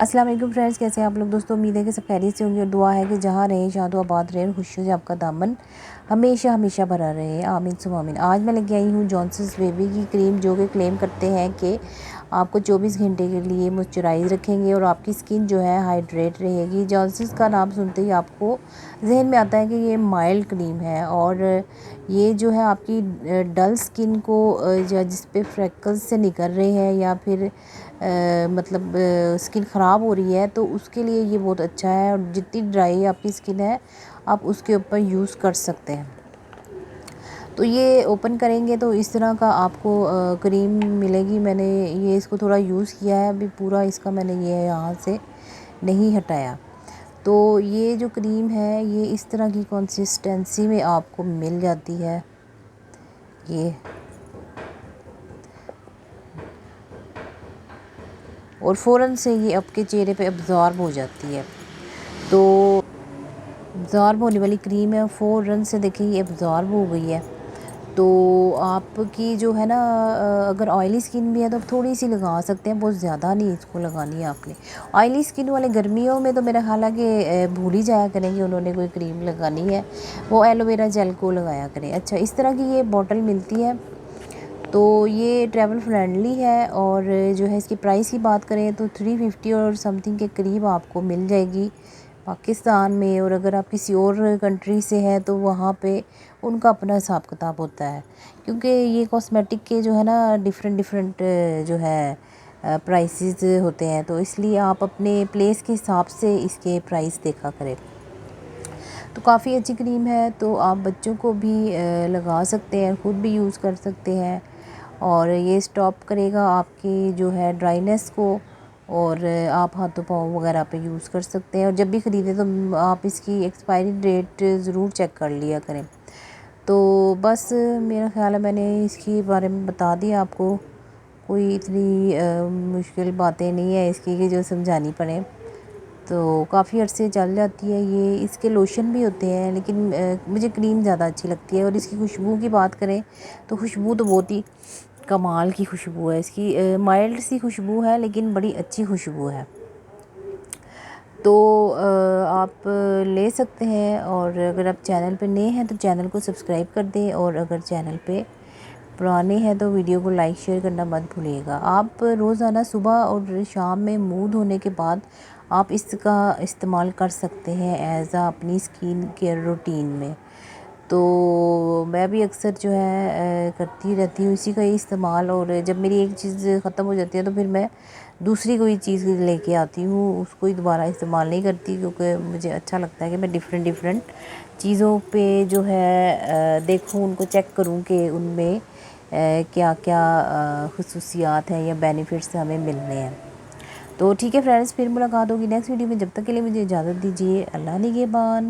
अस्सलाम वालेकुम फ्रेंड्स, कैसे हैं आप लोग दोस्तों। उम्मीद है कि सब खैरियत से होंगे और दुआ है कि जहाँ रहें शादो आबाद रहें, खुशियों से आपका दामन हमेशा हमेशा भरा रहे, आमीन सुम्मा आमीन। आज मैं लेके आई हूँ जॉनसन्स बेबी की क्रीम, जो कि क्लेम करते हैं कि आपको 24 घंटे के लिए मॉइस्चराइज रखेंगे और आपकी स्किन जो है हाइड्रेट रहेगी। जॉनसन्स का नाम सुनते ही आपको जहन में आता है कि ये माइल्ड क्रीम है और ये जो है आपकी डल स्किन को या जिस पे फ्रेकल्स से निकल रहे हैं या फिर मतलब स्किन ख़राब हो रही है तो उसके लिए ये बहुत अच्छा है। और जितनी ड्राई आपकी स्किन है आप उसके ऊपर यूज़ कर सकते हैं। तो ये ओपन करेंगे तो इस तरह का आपको क्रीम मिलेगी। मैंने ये इसको थोड़ा यूज़ किया है, अभी पूरा इसका मैंने ये यहाँ से नहीं हटाया। तो ये जो क्रीम है ये इस तरह की कंसिस्टेंसी में आपको मिल जाती है। ये और फ़ौरन से ये आपके चेहरे पे अब्ज़ॉर्ब हो जाती है। तो अब्ज़ॉर्ब होने वाली क्रीम है, फ़ौरन से देखिए ये अब्ज़ॉर्ब हो गई है। तो आपकी जो है ना अगर ऑयली स्किन भी है तो आप थोड़ी सी लगा सकते हैं, बहुत ज़्यादा नहीं इसको लगानी है आपने। ऑयली स्किन वाले गर्मियों में तो मेरा ख्याल है कि भूल ही जाया करेंगे उन्होंने कोई क्रीम लगानी है, वो एलोवेरा जेल को लगाया करें। अच्छा, इस तरह की ये बॉटल मिलती है। तो ये ट्रैवल फ्रेंडली है और जो है इसकी प्राइस की बात करें तो 350 और समथिंग के करीब आपको मिल जाएगी पाकिस्तान में। और अगर आप किसी और कंट्री से हैं तो वहाँ पे उनका अपना हिसाब किताब होता है, क्योंकि ये कॉस्मेटिक के जो है ना डिफरेंट जो है प्राइसेस होते हैं, तो इसलिए आप अपने प्लेस के हिसाब से इसके प्राइस देखा करें। तो काफ़ी अच्छी क्रीम है, तो आप बच्चों को भी लगा सकते हैं, ख़ुद भी यूज़ कर सकते हैं। और ये स्टॉप करेगा आपकी जो है ड्राइनेस को, और आप हाथों पाँव वगैरह पे यूज़ कर सकते हैं। और जब भी ख़रीदें तो आप इसकी एक्सपायरी डेट ज़रूर चेक कर लिया करें। तो बस मेरा ख़्याल है मैंने इसके बारे में बता दिया आपको। कोई इतनी मुश्किल बातें नहीं है इसकी कि जो समझानी पड़े। तो काफ़ी अरसे चल जाती है ये। इसके लोशन भी होते हैं, लेकिन मुझे क्रीम ज़्यादा अच्छी लगती है। और इसकी खुशबू की बात करें तो खुशबू तो बहुत ही कमाल की खुशबू है इसकी। माइल्ड सी खुशबू है लेकिन बड़ी अच्छी खुशबू है। तो आप ले सकते हैं। और अगर आप चैनल पे नए हैं तो चैनल को सब्सक्राइब कर दें, और अगर चैनल पे पुराने हैं तो वीडियो को लाइक शेयर करना मत भूलिएगा। आप रोज़ाना सुबह और शाम में मुंह धोने के बाद आप इसका इस्तेमाल कर सकते हैं एज आ अपनी स्किन केयर रूटीन में। तो मैं भी अक्सर जो है करती रहती हूँ इसी का ही इस्तेमाल। और जब मेरी एक चीज़ ख़त्म हो जाती है तो फिर मैं दूसरी कोई चीज़ लेके आती हूँ, उसको ही दोबारा इस्तेमाल नहीं करती, क्योंकि मुझे अच्छा लगता है कि मैं डिफरेंट चीज़ों पे जो है देखूँ, उनको चेक करूँ कि उनमें क्या क्या ख़ुसूसियात हैं या बेनिफिट्स हमें मिलने हैं। तो ठीक है फ्रेंड्स, फिर मुलाकात होगी नेक्स्ट वीडियो में। जब तक के लिए मुझे इजाज़त दीजिए। अल्लाह निगहबान।